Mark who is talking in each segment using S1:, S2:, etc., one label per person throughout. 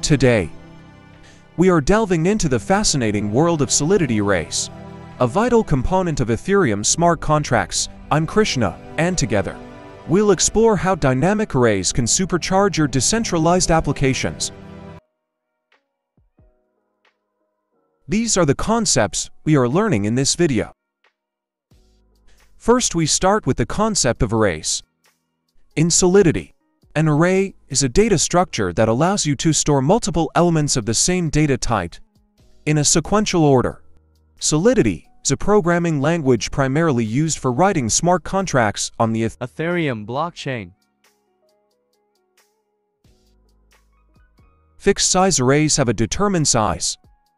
S1: Today, we are delving into the fascinating world of Solidity arrays, a vital component of Ethereum's smart contracts. I'm Krishna, and together, we'll explore how dynamic arrays can supercharge your decentralized applications. These are the concepts we are learning in this video. First, we start with the concept of arrays. In Solidity, an array is a data structure that allows you to store multiple elements of the same data type in a sequential order. Solidity is a programming language primarily used for writing smart contracts on the
S2: Ethereum blockchain.
S1: Fixed-size arrays have a determined size.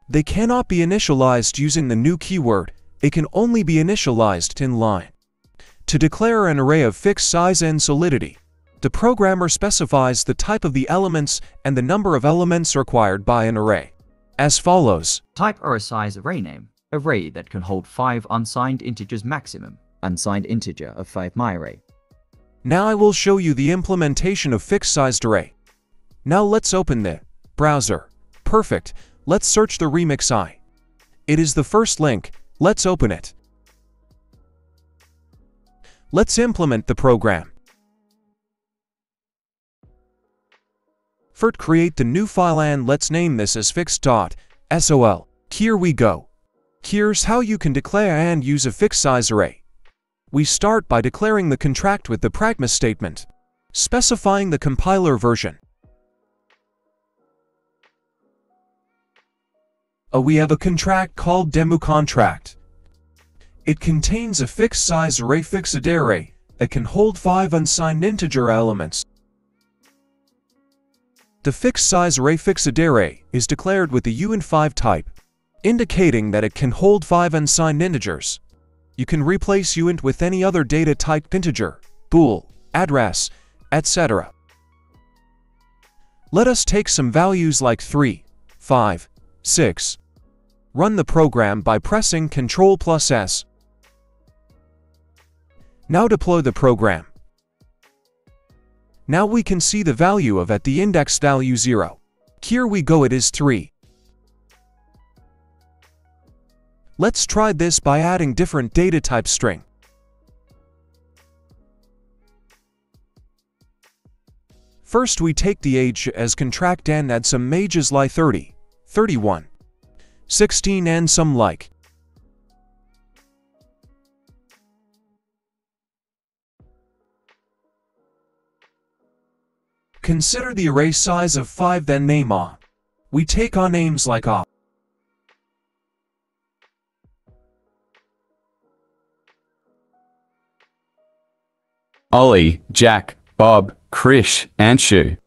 S1: They cannot be initialized using the new keyword. It can only be initialized in line. To declare an array of fixed size in Solidity, the programmer specifies the type of the elements and the number of elements required by an array, as follows.
S3: Type or size array name. Array that can hold 5 unsigned integers maximum. Unsigned integer of 5 myArray.
S1: Now I will show you the implementation of fixed-sized array. Now let's open the browser. Perfect. Let's search the Remix I. It is the first link. Let's open it. Let's implement the program. First, create the new file and let's name this as fixed.sol. Here we go. Here's how you can declare and use a fixed-size array. We start by declaring the contract with the pragma statement, specifying the compiler version. We have a contract called demo contract. It contains a fixed-size array fixed array that can hold 5 unsigned integer elements. The fixed-size array fixed array is declared with the uint5 type, indicating that it can hold 5 unsigned integers. You can replace uint with any other data type integer, bool, address, etc. Let us take some values like 3, 5, 6. Run the program by pressing Ctrl+S. Now deploy the program. Now we can see the value of at the index value 0. Here we go, it is 3. Let's try this by adding different data type string. First we take the age as contract and add some ages like 30, 31, 16 and some like. Consider the array size of 5, then name A. We take on names like A.
S4: Ollie, Jack, Bob, Krish, and Shu.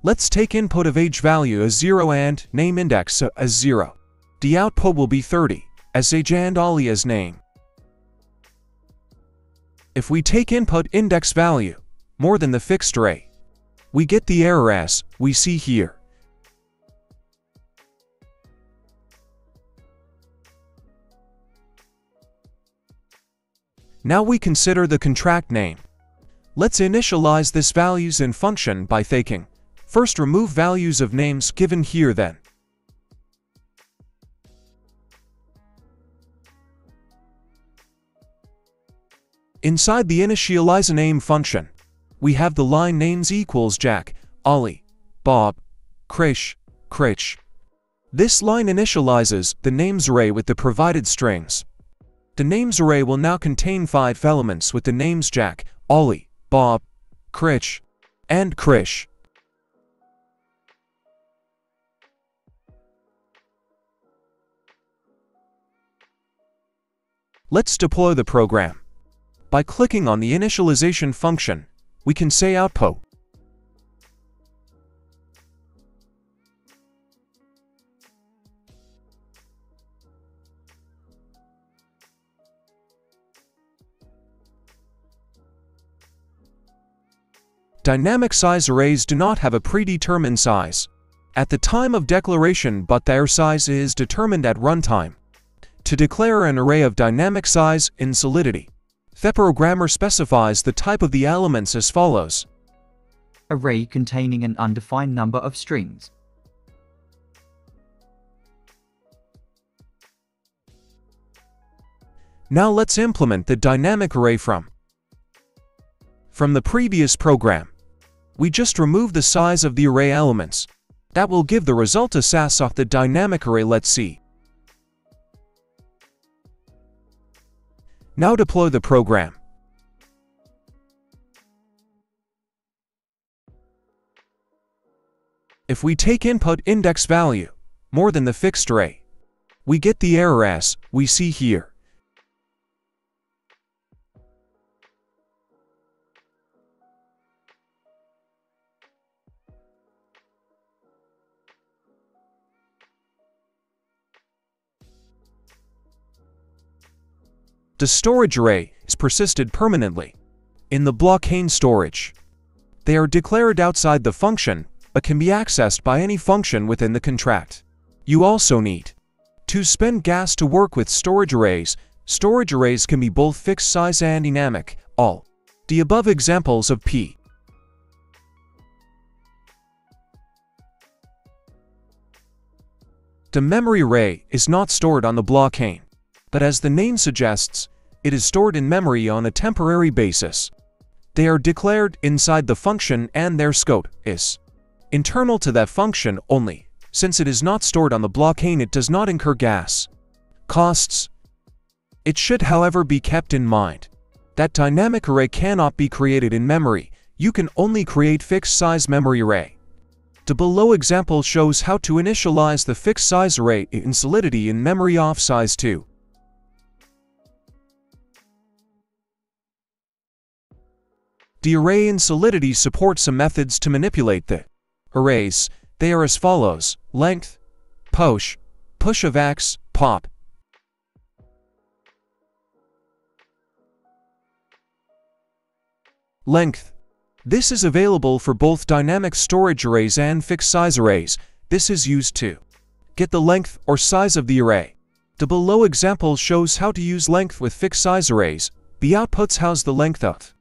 S1: Let's take input of age value as 0 and name index as 0. The output will be 30, as age and Ollie as name. If we take input index value, more than the fixed array, we get the error as we see here. Now we consider the contract name. Let's initialize this values in function by taking. First, remove values of names given here, then inside the initializeName function, we have the line names equals Jack, Ollie, Bob, Krish. This line initializes the names array with the provided strings. The names array will now contain 5 elements with the names Jack, Ollie, Bob, Krish, and Krish. Let's deploy the program. By clicking on the initialization function, we can say output. Dynamic size arrays do not have a predetermined size at the time of declaration, but their size is determined at runtime. To declare an array of dynamic size in Solidity, the programmer specifies the type of the elements as follows.
S3: Array containing an undefined number of strings.
S1: Now let's implement the dynamic array from the previous program. We just remove the size of the array elements. That will give the result a SAS of the dynamic array. Let's see. Now deploy the program. If we take input index value more than the fixed array, we get the error as we see here. The storage array is persisted permanently in the blockchain storage. They are declared outside the function, but can be accessed by any function within the contract. You also need to spend gas to work with storage arrays. Storage arrays can be both fixed size and dynamic. All the above examples of P. The memory array is not stored on the blockchain, but as the name suggests, it is stored in memory on a temporary basis. They are declared inside the function and their scope is internal to that function only. Since it is not stored on the blockchain, it does not incur gas costs. It should, however, be kept in mind that dynamic array cannot be created in memory. You can only create fixed size memory array. The below example shows how to initialize the fixed size array in Solidity in memory of size 2. The array in Solidity supports some methods to manipulate the arrays. They are as follows: length, push of x, pop. Length. This is available for both dynamic storage arrays and fixed size arrays. This is used to get the length or size of the array. The below example shows how to use length with fixed size arrays. The outputs house the length of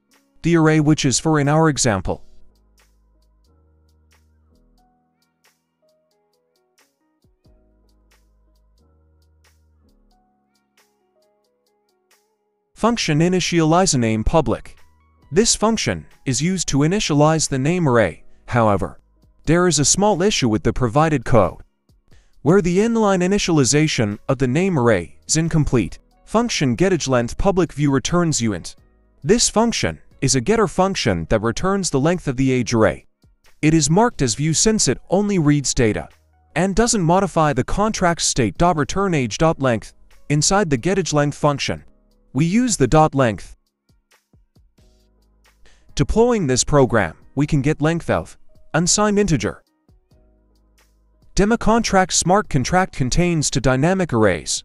S1: the array, which is for in our example. Function initialize name public. This function is used to initialize the name array. However, there is a small issue with the provided code, where the inline initialization of the name array is incomplete. Function getAgeLength public view returns uint. This function is a getter function that returns the length of the age array. It is marked as view since it only reads data and doesn't modify the contract state. Return age.length. Inside the getAgeLength function, we use the .length. Deploying this program, we can get length of unsigned integer. Demo contract smart contract contains two dynamic arrays: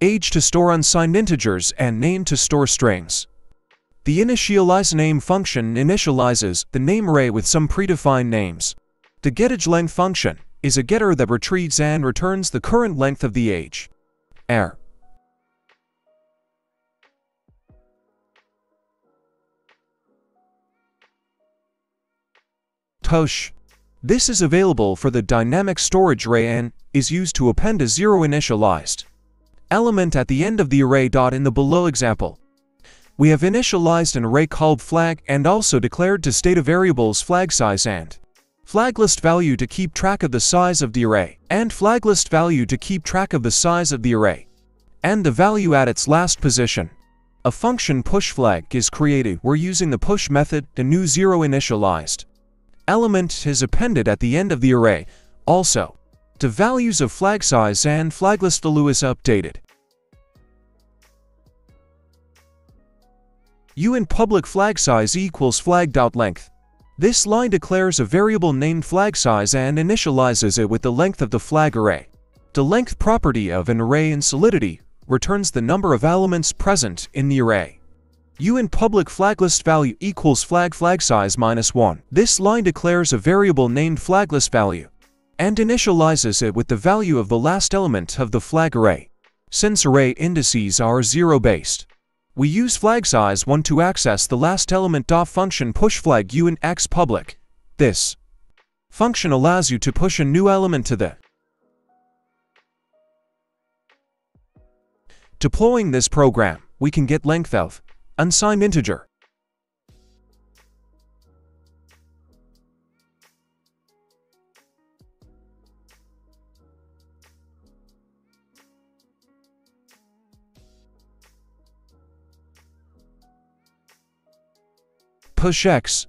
S1: age to store unsigned integers and name to store strings. The initializeName function initializes the name array with some predefined names. The getAgeLength function is a getter that retrieves and returns the current length of the age. Error. Push. This is available for the dynamic storage array and is used to append a zero initialized element at the end of the array. In the below example, we have initialized an array called flag and also declared to state variables flag size and flaglist value to keep track of the size of the array, and flaglist value to keep track of the size of the array and the value at its last position. A function pushFlag is created where, using the push method, the new zero initialized element is appended at the end of the array. Also, the values of flag size and flaglist value is updated. Uint public flag size equals flag.length. This line declares a variable named flag size and initializes it with the length of the flag array. The length property of an array in Solidity returns the number of elements present in the array. uint public flag list value equals flag size -1. This line declares a variable named flag list value and initializes it with the value of the last element of the flag array. Since array indices are 0-based, we use flag size 1 to access the last element. Function push flag uint x public. This function allows you to push a new element to the. Deploying this program, we can get length of unsigned integer. Push x.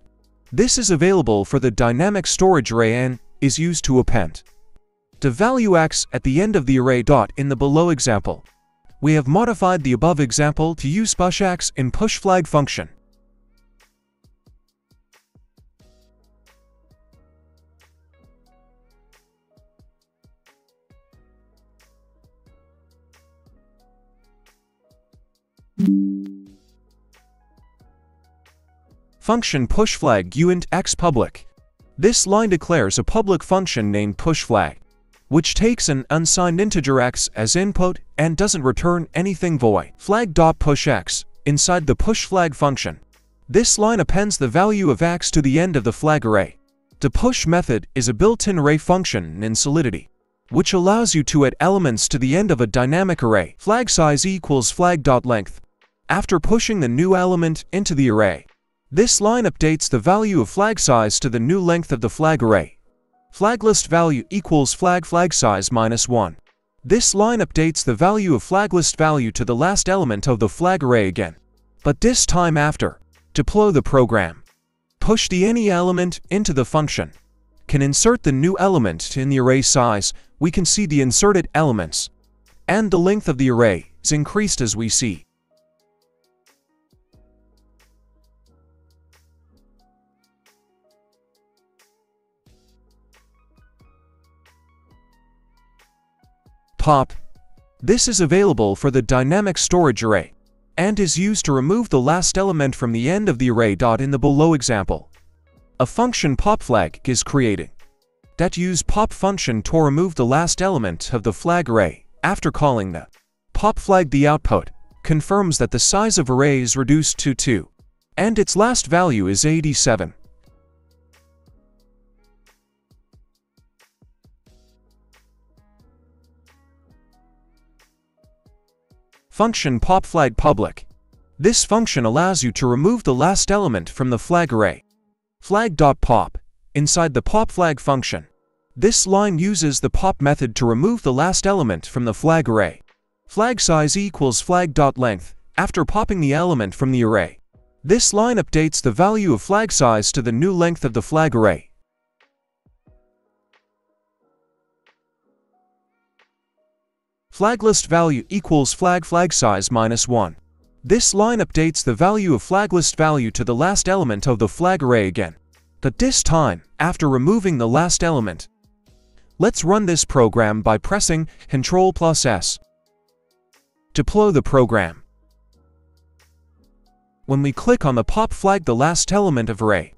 S1: This is available for the dynamic storage array and is used to append the value x at the end of the array. In the below example, we have modified the above example to use push x in push flag function. Function push flag uint x public. This line declares a public function named push flag, which takes an unsigned integer x as input and doesn't return anything void. Flag.pushx inside the push flag function. This line appends the value of x to the end of the flag array. The push method is a built-in array function in Solidity, which allows you to add elements to the end of a dynamic array. Flag size equals flag.length. After pushing the new element into the array, this line updates the value of flag size to the new length of the flag array. Flag list value equals flag size -1. This line updates the value of flag list value to the last element of the flag array again, but this time after. Deploy the program. Push the any element into the function. Can insert the new element in the array size. We can see the inserted elements, and the length of the array is increased as we see. Pop. This is available for the dynamic storage array and is used to remove the last element from the end of the array. In the below example, a function pop flag is created that use pop function to remove the last element of the flag array. After calling the pop flag, the output confirms that the size of array is reduced to 2 and its last value is 87. Function pop flag public. This function allows you to remove the last element from the flag array. Flag.pop inside the pop flag function. This line uses the pop method to remove the last element from the flag array. Flag size equals flag.length. After popping the element from the array, this line updates the value of flag size to the new length of the flag array. Flag list value equals flag size -1. This line updates the value of flag list value to the last element of the flag array again, but this time after removing the last element. Let's run this program by pressing Ctrl+S. Deploy the program. When we click on the pop flag, the last element of array,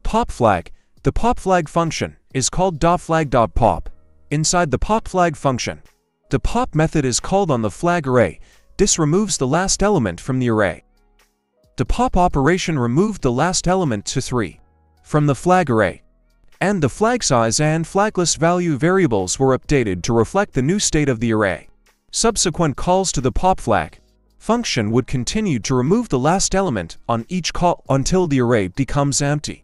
S1: pop flag, the pop flag function is called .flag.pop. Inside the pop flag function, the pop method is called on the flag array. This removes the last element from the array. The pop operation removed the last element to 3 from the flag array, and the flag size and flag list value variables were updated to reflect the new state of the array. Subsequent calls to the pop flag function would continue to remove the last element on each call until the array becomes empty.